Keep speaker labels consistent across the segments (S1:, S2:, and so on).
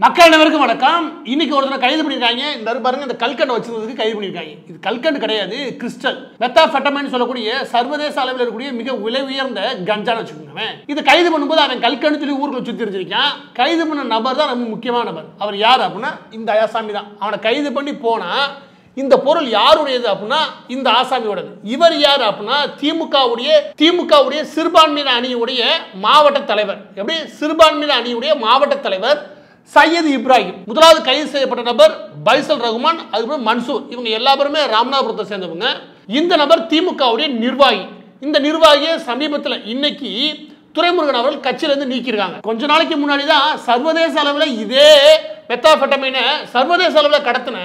S1: மக்கள் அனைவருக்கும் வணக்கம். இன்னைக்கு ஒருத்தரை கைது பண்ணிருக்காங்க. இந்த பாருங்க, இந்த கல்கண்டு வச்சிருந்ததுக்கு கைது பண்ணிருக்காங்க. இது கல்கண்டு கிடையாது, கிறிஸ்டல் மெத்தாஃபெட்டமைன் சொல்லக்கூடிய சர்வதேச அளவில் இருக்கக்கூடிய மிக விலை உயர்ந்த கஞ்சான்னு வச்சுக்கோங்க. இது கைது பண்ணும்போது அவன் கல்கண்டு சொல்லி ஊருக்குள்ள சுத்தி இருந்திருக்கான். கைது பண்ண நபர் தான் ரொம்ப முக்கியமான நபர். அவர் யார் அப்படின்னா இந்த ஆசாமி தான். அவனை கைது பண்ணி போனா இந்த பொருள் யாருடையது அப்படின்னா இந்த ஆசாமியோடது. இவர் யார் அப்படின்னா திமுகவுடைய சிறுபான்மையின அணியுடைய மாவட்ட தலைவர். எப்படி சிறுபான்மையின அணியுடைய மாவட்ட தலைவர் சையது இப்ராஹிம். முதலாவது கைது செய்யப்பட்ட நபர் பைசல் ரகுமான், அதுக்கப்புறம் மன்சூர். இவங்க எல்லாருமே ராமநாதபுரத்தை சேர்ந்தவங்க. இந்த நபர் திமுகவுடைய நிர்வாகி. இந்த நிர்வாகியை சமீபத்தில் இன்னைக்கு துரைமுருகன் அவர்கள் கட்சியிலிருந்து நீக்கியிருக்காங்க. கொஞ்ச நாளைக்கு முன்னாடி தான் சர்வதேச அளவில் இதே மெத்தாஃபெட்டமைனை சர்வதேச அளவில் கடத்தின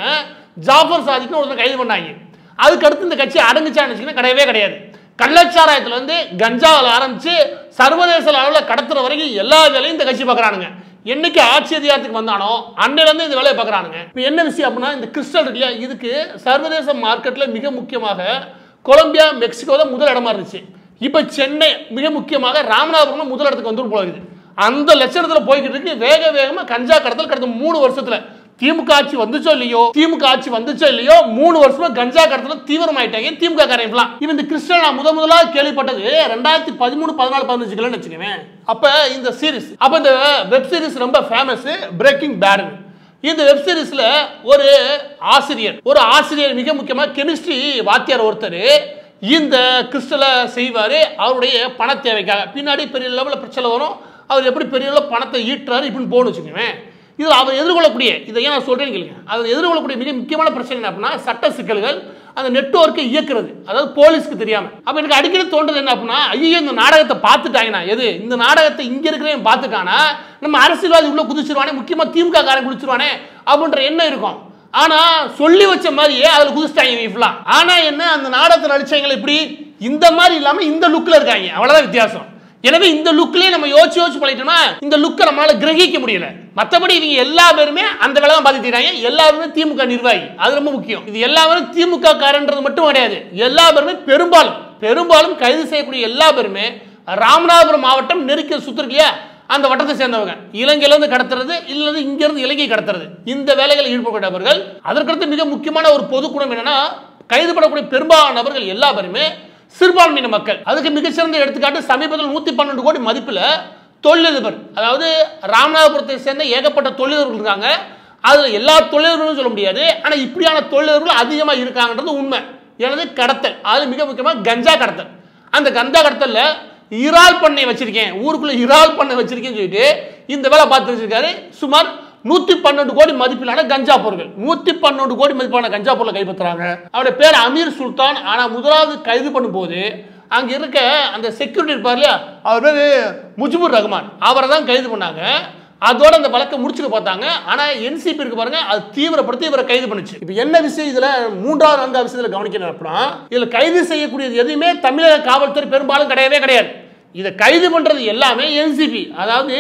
S1: ஜாஃபர் சாதிக்கு ஒருத்தர் கைது பண்ணாங்க. அதுக்கு அடுத்து இந்த கட்சி அடங்குச்சான்னு கிடையவே கிடையாது. கள்ளச்சாராயத்துல இருந்து கஞ்சாவில் ஆரம்பிச்சு சர்வதேச அளவில் கடத்துற வரைக்கும் எல்லா வேலையும் இந்த கட்சி பார்க்குறானுங்க. என்னைக்கு ஆட்சி அதிகாரத்துக்கு வந்தானோ அன்னையிலேருந்து இந்த வேலையை பார்க்குறானுங்க. இப்போ என்ன விஷயம் அப்படின்னா இந்த கிறிஸ்டல் இருக்கு இல்லையா, இதுக்கு சர்வதேச மார்க்கெட்டில் மிக முக்கியமாக கொலம்பியா, மெக்சிகோ தான் முதல் இடமா இருந்துச்சு. இப்போ சென்னை மிக முக்கியமாக ராமநாதபுரம் முதல் இடத்துக்கு வந்துடும் போகுது. அந்த லட்சணத்தில் போய்கிட்டு இருக்கு. வேகமாக கஞ்சா கடத்தல் கடந்த 3 வருஷத்துல திமுக ஆட்சி வந்துச்சோ இல்லையோ 3 வருஷமா கஞ்சா கடத்தல தீவிரமாயிட்டாங்க திமுக காரங்களாம். இவன் இந்த கிறிஸ்டல் நான் முதலாக கேள்விப்பட்டது 2013, 14, 15 கிலோன்னு வச்சுக்கவேன். அப்ப இந்த சீரிஸ், அப்ப இந்த வெப் சீரிஸ் ரொம்ப ஃபேமஸ், பிரேக்கிங் பேட். இந்த வெப் சீரிஸ்ல ஒரு ஆசிரியர் மிக முக்கியமா கெமிஸ்ட்ரி வாத்தியார் ஒருத்தர் இந்த கிறிஸ்டலை செய்வாரு. அவருடைய பண தேவைக்காக பின்னாடி பெரிய லெவலில் பிரச்சனை வரும். அவர் எப்படி பெரிய லெவலில் பணத்தை ஈட்டுறாரு இப்படின்னு போகணும்னு வச்சுக்கவேன். இதில் அவர் எதிர்கொள்ளக்கூடிய, இதை ஏன் நான் சொல்கிறேன்னு கேளுங்க, அதை எதிர்கொள்ளக்கூடிய மிக முக்கியமான பிரச்சனை என்ன அப்படின்னா சட்ட சிக்கல்கள், அந்த நெட்வொர்க்கை இயக்குறது, அதாவது போலீஸ்க்கு தெரியாமல். அப்போ எனக்கு அடிக்கடி தோன்றது என்ன அப்படின்னா, ஐயோ இந்த நாடகத்தை பார்த்துட்டாங்கண்ணா, இந்த நாடகத்தை இங்கே இருக்கிறவன் பார்த்துட்டானா நம்ம அரசியல்வாதி உள்ள குதிச்சிருவானே, முக்கியமாக திமுக காரன் குதிச்சிருவானே அப்படின்ற எண்ணம் இருக்கும். ஆனால் சொல்லி வச்ச மாதிரியே அதில் குதிச்சிட்டாங்க வீஃப்லாம். ஆனால் என்ன, அந்த நாடகத்தில் நடிச்சவங்களை இப்படி இந்த மாதிரி இல்லாமல் இந்த லுக்கில் இருக்காங்க, அவ்வளோதான் வித்தியாசம். எனவே இந்த லுக்லயே நம்ம யோசிச்சு பழகிட்டோம்னா இந்த லுக்கை நம்மளால கிரகிக்க முடியல. மற்றபடி இவங்க எல்லா பேருமே அந்த வேலை தான் பார்த்துட்டாங்க. எல்லாருமே திமுக நிர்வாகி, அது ரொம்ப முக்கியம். இது எல்லாரும் திமுக காரன்றது மட்டும் கிடையாது. எல்லா பேருமே பெரும்பாலும் கைது செய்யக்கூடிய எல்லா பேருமே ராமநாதபுரம் மாவட்டம் நெருக்கிய சுத்திருக்கலையா அந்த வட்டத்தை சேர்ந்தவங்க. இலங்கையிலிருந்து கடத்துறது இல்லது இங்கிருந்து இலங்கை கடத்துறது, இந்த வேலைகள் ஈடுபட்டவர்கள். அதற்கடுத்து மிக முக்கியமான ஒரு பொதுக்குணம் என்னன்னா, கைது பண்ணக்கூடிய பெரும்பாலான நபர்கள் எல்லா பேருமே சிறுபான்மையின மக்கள். அதுக்கு மிகச்சிறந்த எடுத்துக்காட்டு சமீபத்தில் 112 கோடி மதிப்பில் தொழிலதிபர், அதாவது ராமநாதபுரத்தை சேர்ந்த ஏகப்பட்ட தொழிலதிபர்கள் இருக்காங்க. அதில் எல்லா தொழிலதிபர்களும் சொல்ல முடியாது, ஆனால் இப்படியான தொழிலதிபர்கள் அதிகமாக இருக்காங்கன்றது உண்மை. எனது கடத்தல், அது மிக முக்கியமாக கஞ்சா கடத்தல். அந்த கஞ்சா கடத்தலில் இறால் பண்ணை வச்சிருக்கேன், ஊருக்குள்ள இறால் பண்ணை வச்சிருக்கேன்னு சொல்லிட்டு இந்த வேலை பார்த்து வச்சிருக்காரு. சுமார் 112 கோடி மதிப்பிலான கஞ்சா பொருட்கள், 112 கோடி மதிப்பான கஞ்சா பொருளை கைப்பற்றுறாங்க. அவருடைய பேர் அமீர் சுல்தான். ஆனால் முதலாவது கைது பண்ணும்போது அங்க இருக்க அந்த செக்யூரிட்டி இருப்பார் இல்லையா, அவர் பேர் முஜிபுர் ரஹ்மான், அவரை தான் கைது பண்ணாங்க. அதோட அந்த வழக்கை முடிச்சுக்க பார்த்தாங்க. ஆனால் என்சிபி இருக்கு பாருங்க, அது தீவிரப்படுத்தி இவரை கைது பண்ணுச்சு. இப்போ என்ன விஷயம் இதுல 3வது 4வது விஷயத்தில் கவனிக்கணும் அப்படின்னா, இதுல கைது செய்யக்கூடியது எதுவுமே தமிழக காவல்துறை பெரும்பாலும் கிடையாது. இதை கைது பண்றது எல்லாமே என்சிபி, அதாவது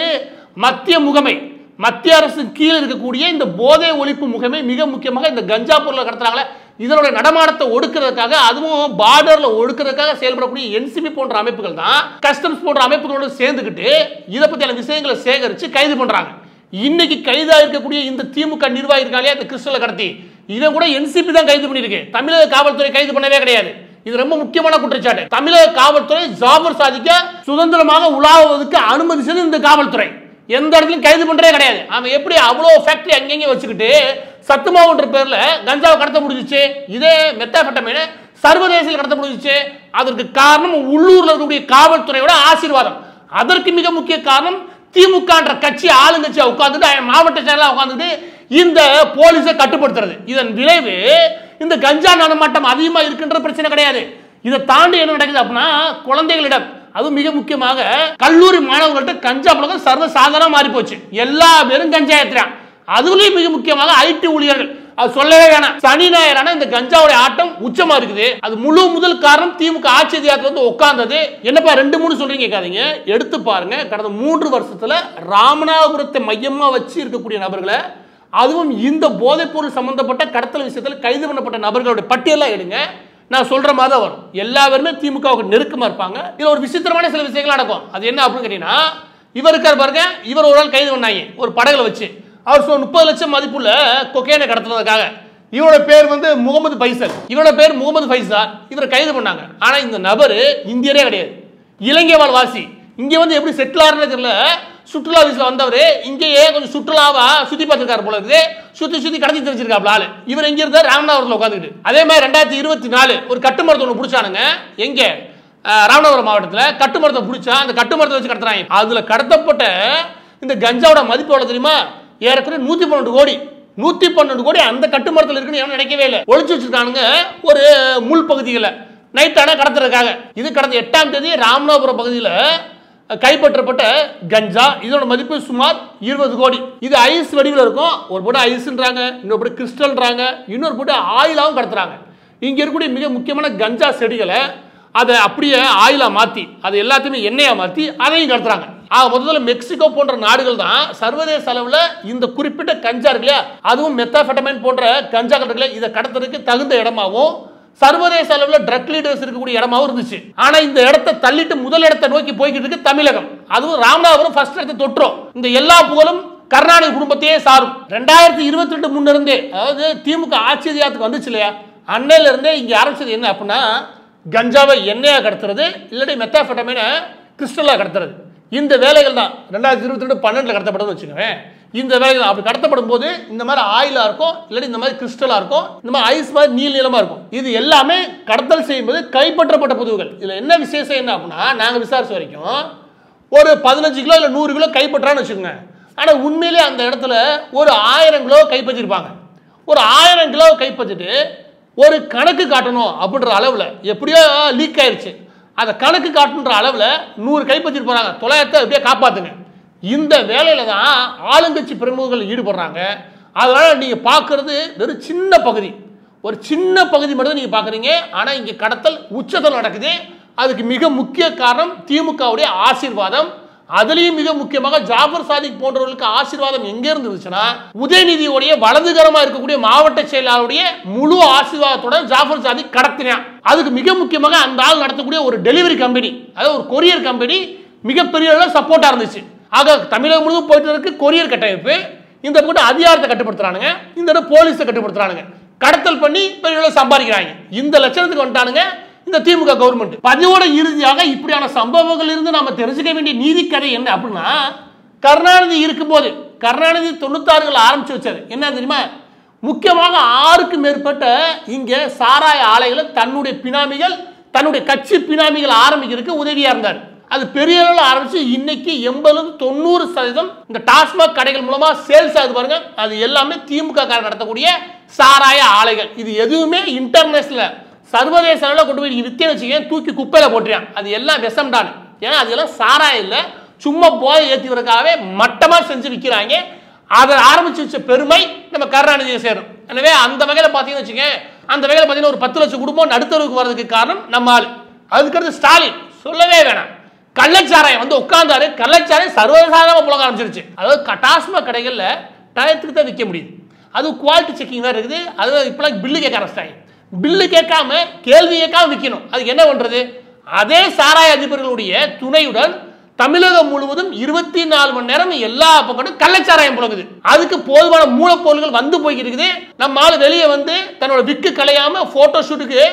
S1: மத்திய அரசு கீழே இருக்கக்கூடிய இந்த போதை ஒழிப்பு முகமை. மிக முக்கியமாக இந்த கஞ்சா பொருளை கடத்துறாங்களே, இதனுடைய நடமாட்டத்தை ஒடுக்கிறதுக்காக, அதுவும் பார்டர்ல ஒடுக்கிறதுக்காக செயல்படக்கூடிய என்சிபி போன்ற அமைப்புகள் தான் கஸ்டம்ஸ் போன்ற அமைப்புகளோடு சேர்ந்துக்கிட்டு இதை பற்றியான விஷயங்களை சேகரித்து கைது பண்றாங்க. இன்னைக்கு கைதா இருக்கக்கூடிய இந்த திமுக நிர்வாகி இருக்காங்களே அந்த கிறிஸ்டலை கடத்தி, இதை கூட என்சிபி தான் கைது பண்ணியிருக்கு, தமிழக காவல்துறை கைது பண்ணவே கிடையாது. இது ரொம்ப முக்கியமான குற்றச்சாட்டு. தமிழக காவல்துறை ஜாஃபர் சாதிக்க சுதந்திரமாக உலாவுவதற்கு அனுமதிச்சது இந்த காவல்துறை. எந்த இடத்துலையும் கைது பண்றதே கிடையாது. அவன் எப்படி அவ்வளோ ஃபேக்டரி அங்கங்கே வச்சுக்கிட்டு சத்துமாவுன்ற பேர்ல கஞ்சாவை கடத்த முடிஞ்சிச்சு, இதே மெத்தாஃபெட்டமைனை சர்வதேசத்தில் கடத்த முடிஞ்சிச்சு. அதற்கு காரணம் உள்ளூர்ல இருக்கக்கூடிய காவல்துறையோட ஆசீர்வாதம். அதற்கு மிக முக்கிய காரணம் திமுக கட்சி ஆளுங்கட்சியா உட்கார்ந்துட்டு மாவட்ட செயலா உட்கார்ந்துட்டு இந்த போலீஸை கட்டுப்படுத்துறது. இதன் விளைவு இந்த கஞ்சா நடமாட்டம் அதிகமா இருக்குன்ற பிரச்சனை கிடையாது. இதை தாண்டி என்ன நடக்குது அப்படின்னா, குழந்தைகளிடம், அதுவும் மிக முக்கியமாக கல்லூரி மாணவர்கள்ட்ட கஞ்சா பழக்கம் சர்வ சாதாரண மாறி போச்சு. எல்லா பேரும் கஞ்சா ஏத்துறான். அதுலயும் மிக முக்கியமாக ஐடி ஊழியர்கள், அது சொல்லவே வேணாம். சனி ஞாயிறான இந்த கஞ்சாவுடைய ஆட்டம் உச்சமா இருக்குது. அது முதல் காரணம் திமுக ஆட்சி அதிகாரத்தில் வந்து உட்கார்ந்தது. என்னப்பா 2-3 சொல்றீங்க கேட்காதீங்க, எடுத்து பாருங்க. கடந்த 3 வருஷத்துல ராமநாதபுரத்தை மையமா வச்சு இருக்கக்கூடிய நபர்களை, அதுவும் இந்த போதைப் பொருள் சம்பந்தப்பட்ட கடத்தல் விஷயத்தில் கைது பண்ணப்பட்ட நபர்களுடைய பட்டியலாம் எடுங்க. நான் சொல்ற மாதிரி தான் வரும். எல்லா பேருமே திமுகவுக்கு நெருக்கமா இருப்பாங்க. இதுல ஒரு விசித்திரமான சில விஷயங்கள் நடக்கும். அது என்ன அப்படின்னு கேட்டீங்கன்னா, இவர் இருக்கார் பாருங்க, இவர் ஒரு நாள் கைது பண்ணாங்க ஒரு படகுல வச்சு. அவர் 30 லட்சம் மதிப்புள்ள கொக்கைனை கடத்துறதுக்காக. இவரோட பேர் வந்து முகமது பைசல். இவரோட பேர் முகமது ஃபைசால். இவரை கைது பண்ணாங்க. ஆனா இந்த நபர் இந்தியரே கிடையாது, இலங்கை வாழ் வாசி. இங்க வந்து எப்படி செட்டில் ஆறுன்னு தெரியல, சுற்றுலா விசில வந்தவர் இங்கேயே கொஞ்சம் சுற்றுலாவா சுத்தி பார்த்துருக்காரு போல இருக்குது. சுத்தி கடத்தி தெரிஞ்சிருக்காப்ல ஆளு. இவர் எங்க இருந்தார்? ராமநாதபுரத்தில் உட்காந்துக்கிட்டு. அதே மாதிரி 2024 ஒரு கட்டுமரத்தை ஒன்று பிடிச்சானுங்க. எங்க? ராமநாதபுரம் மாவட்டத்தில் கட்டுமரத்தை பிடிச்சா அந்த கட்டுமரத்தை வச்சு கடத்துறாங்க. அதுல கடத்தப்பட்ட இந்த கஞ்சாவோட மதிப்பு எவ்வளவு தெரியுமா? ஏறக்குறைய 112 கோடி. 112 கோடி அந்த கட்டுமரத்தில் இருக்குன்னு எவனும் நினைக்கவே இல்லை. ஒழிச்சு வச்சிருக்கானுங்க ஒரு முள் பகுதிகளை நைட்டான கடத்துறதுக்காக. இது கடந்த 8ஆம் தேதி ராமநாதபுரம் பகுதியில் கைப்பற்றப்பட்ட கஞ்சா. இதோட மதிப்பு சுமார் 20 கோடி. இது ஐஸ் வடிவில் இருக்கும். ஒரு போட்டு ஐஸ்ன்றாங்க, இன்னொரு போட்டு கிறிஸ்டல்ன்றாங்க, இன்னொரு போட்டு ஆயிலாவும் கடத்துறாங்க. இங்க இருக்கக்கூடிய மிக முக்கியமான கஞ்சா செடிகளை அதை அப்படியே ஆயிலா மாற்றி அதை எல்லாத்தையுமே எண்ணெயாக மாற்றி அதையும் கடத்துறாங்க. முதல்ல மெக்சிகோ போன்ற நாடுகள் தான் சர்வதேச அளவில் இந்த குறிப்பிட்ட கஞ்சா இருக்கு இல்லையா, அதுவும் மெத்தாஃபெட்டமைன் போன்ற கஞ்சா கட்டுகளை இதை கடத்துறதுக்கு தகுந்த இடமாகவும் சர்வதேச அளவில் ட்ரக் லீடர்ஸ் இருக்கக்கூடிய இடமாவும் இருந்துச்சு. ஆனா இந்த இடத்தை தள்ளிட்டு முதல் இடத்தை நோக்கி போய்கிட்டு இருக்கு தமிழகம். அதுவும் ராமநாதபுரம் ஃபர்ஸ்ட் இடத்தை தொற்றோம். இந்த எல்லா புகழும் கருணாநிதி குடும்பத்தையே சாரும். 2022 முன்னிருந்தே, அதாவது திமுக ஆட்சி அதிகாரத்துக்கு வந்துச்சு இல்லையா, அன்னையில இருந்தே இங்க ஆரம்பிச்சது என்ன அப்படின்னா கஞ்சாவை எண்ணெயா கடத்துறது, இல்லாட்டி மெத்தாஃபெட்டமைனை கிறிஸ்டலா கடத்துறது. இந்த வேலைகள் தான் 2022 12 கடத்தப்பட்டதுன்னு வச்சுக்கோங்க. இந்த வேலைகள் அப்படி கடத்தப்படும் போது இந்த மாதிரி ஆயிலா இருக்கும், இல்லாட்டி இந்த மாதிரி கிறிஸ்டலா இருக்கும், இந்த மாதிரி ஐஸ் மாதிரி நீளமா இருக்கும். இது எல்லாமே கடத்தல் செய்யும்போது கைப்பற்றப்பட்ட பொதுவுகள். இதுல என்ன விசேஷம் என்ன அப்படின்னா, நாங்க விசாரிச்ச வரைக்கும் ஒரு 15 கிலோ இல்ல 100 கிலோ கைப்பற்றான்னு வச்சுக்கோங்க. ஆனா உண்மையிலேயே அந்த இடத்துல ஒரு 1000 கிலோ கைப்பற்றிருப்பாங்க. ஒரு 1000 கிலோ கைப்பற்றிட்டு ஒரு கணக்கு காட்டணும் அப்படின்ற அளவுல எப்படியோ லீக் ஆயிருச்சு. அதை கணக்கு காட்டுன்ற அளவுல 100 கைப்பற்றிட்டு போறாங்க. 900 எப்படியே காப்பாத்துங்க. இந்த வேலையில தான் ஆளுங்கட்சி பிரமுகர்கள் ஈடுபடுறாங்க. அதனால நீங்க பாக்குறது வெறும் சின்ன பகுதி, ஒரு சின்ன பகுதி மட்டும் நீங்க பாக்குறீங்க. ஆனா இங்க கடத்தல் உச்சத்தில் நடக்குது. அதுக்கு மிக முக்கிய காரணம் திமுகவுடைய ஆசீர்வாதம். அதுலயும் மிக முக்கியமாக ஜாஃபர் சாதிக் போன்றவர்களுக்கு ஆசீர்வாதம் எங்க இருந்துச்சுன்னா, உதயநிதியுடைய வலதுகரமா இருக்கக்கூடிய மாவட்ட செயலாளருடைய முழு ஆசீர்வாதத்தோட ஜாஃபர் சாதிக் கடத்தினான். அதுக்கு மிக முக்கியமாக அந்த ஆள் நடத்தக்கூடிய ஒரு டெலிவரி கம்பெனி, அதாவது ஒரு கொரியர் கம்பெனி மிகப்பெரிய அளவில் சப்போர்ட்டா இருந்துச்சு. ஆக தமிழகம் முழுவதும் போயிட்டு இருக்கு கொரியர் கட்டமைப்பு. இந்த போட்டு அதிகாரத்தை கட்டுப்படுத்துறானுங்க, இந்த போலீஸை கட்டுப்படுத்துறானுங்க, கடத்தல் பண்ணி பெரிய அளவில் சம்பாதிக்கிறாங்க. இந்த லட்சணத்துக்கு வந்துட்டானுங்க இந்த திமுக கவர்மெண்ட். பதிவோட இறுதியாக இப்படியான சம்பவங்கள் இருந்து நாம தெரிஞ்சுக்க வேண்டிய நீதி கதை என்ன அப்படின்னா, கருணாநிதி இருக்கும்போது, கருணாநிதி 96 ஆரம்பிச்சு வச்சாரு என்ன தெரியுமா, முக்கியமாக 6க்கு மேற்பட்ட இங்க சாராய ஆலைகளை தன்னுடைய பினாமிகள், தன்னுடைய கட்சி பினாமிகள் ஆரம்பிக்கிறதுக்கு உதவியா இருந்தார். அது பெரிய அளவில் ஆரம்பிச்சு இன்னைக்கு 80-90% இந்த டாஸ்மாக் கடைகள் மூலமா சேல்ஸ் ஆகுது பாருங்க. அது எல்லாமே திமுக காரர் நடத்தக்கூடிய சாராய ஆலைகள். இது எதுவுமே இன்டர்நேஷனல் சர்வதேச அளவில் கொண்டு போய் வித்தியை வச்சுக்க தூக்கி குப்பையில போட்டுறான். அது எல்லாம் விஷம் தான். ஏன்னா அதெல்லாம் சாராயம் இல்லை, சும்மா போய் ஏற்றி வரக்காகவே மட்டமா செஞ்சு விற்கிறாங்க. அதை ஆரம்பிச்சு வச்ச பெருமை நம்ம கருணாநிதியை சேரும். எனவே அந்த வகையில் பார்த்தீங்கன்னு வச்சுக்க, அந்த வகையில் பார்த்தீங்கன்னா ஒரு 10 லட்சம் குடும்பம் நடுத்தருக்கு வர்றதுக்கு காரணம் நம்ம ஆளு. அதுக்கடுத்து ஸ்டாலின் சொல்லவே வேணாம். கள்ளச்சாராயம் வந்து உட்கார்ந்தாரு, கள்ளச்சாராயம் சர்வசாதாரணமாக புழங்க ஆரம்பிச்சிருச்சு. அதாவது டாஸ்மாக் கடைகளில் டயத்துக்கு தான் விற்க முடியுது. அது குவாலிட்டி செக்கிங் தான் இருக்குது. அது இப்பெல்லாம் பில்லு கேட்க ஆரம்பிச்சிட்டாங்க. பில்லு கேட்காம கேள்வி கேட்காம விற்கணும். அதுக்கு என்ன பண்றது? அதே சாராய அதிபர்களுடைய துணையுடன் தமிழகம் முழுவதும் 24 மணி நேரம் எல்லா பக்கமும் கள்ளச்சாராயம் புழங்குது. அதுக்கு போதுமான மூலப்பொருட்கள் வந்து போய்கிட்டு இருக்குது. நம்ம ஆளு வெளியே வந்து தன்னோட விக்கு கலையாம போட்டோ ஷூட்டுக்கு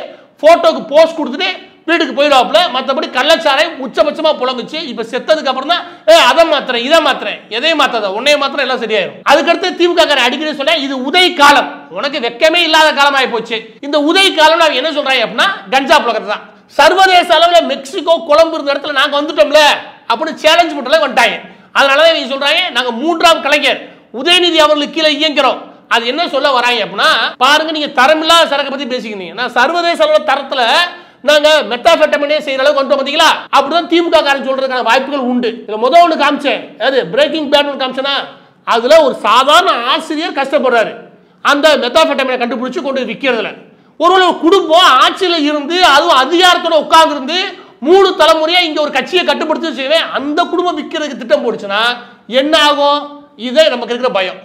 S1: போட்டோக்கு போஸ்ட் கொடுத்துட்டு வீட்டுக்கு போயிடுவாப்புல. மற்றபடி கள்ளச்சாராயம் உச்சபட்சமா புழங்குச்சு. இப்ப செத்ததுக்கு அப்புறம் தான் அதை மாத்திரம் இதை மாத்திரம் எதையும் மாத்தாத உன்னைய மாத்திரம் எல்லாம் சரியாயிரும். அதுக்கடுத்து திமுக அடிக்கடி சொல்ல இது உதய் காலம், உனக்கு வெக்கமே இல்லாத காலம் ஆகி போச்சு. இந்த உதய் காலம் நான் என்ன சொல்றாங்க அப்படின்னா கஞ்சா புழக்கிறது தான். சர்வதேச அளவில் மெக்சிகோ கொலம்பு இருந்த இடத்துல நாங்க வந்துட்டோம்ல அப்படின்னு சேலஞ்ச் பண்றதுல வந்துட்டாங்க. அதனாலதான் நீங்க சொல்றாங்க நாங்க 3ஆம் கலைஞர் உதயநிதி அவர்களுக்கு கீழே இயங்குறோம். அது என்ன சொல்ல வராங்க அப்படின்னா, பாருங்க நீங்க தரமில்லாத சரக்கு பத்தி பேசிக்கிறீங்க. நான் சர்வதேச அளவில் தரத்துல நாங்க மெத்தாஃபெட்டமைனே செய்யற அளவுக்கு கொண்டு வந்தீங்களா, அப்படிதான் திமுக காரன் சொல்றதுக்கான வாய்ப்புகள் உண்டு. இதுல முதல் ஒன்று காமிச்சேன், அது பிரேக்கிங் பேட் ஒன்று காமிச்சேன்னா, அதுல ஒரு சாதாரண ஆசிரியர் கஷ்டப்படுறாரு அந்த மெத்தாஃபெட்டமைனை கண்டுபிடிச்சு கொண்டு விற்கிறதுல. ஒரு குடும்பம் ஆட்சியில இருந்து அதுவும் அதிகாரத்தோட உட்கார்ந்து இருந்து 3 தலைமுறையா இங்க ஒரு கட்சியை கட்டுப்படுத்தி செய்வேன், அந்த குடும்பம் விற்கிறதுக்கு திட்டம் போடுச்சுன்னா என்ன ஆகும்? இதே நமக்கு இருக்கிற பயம்.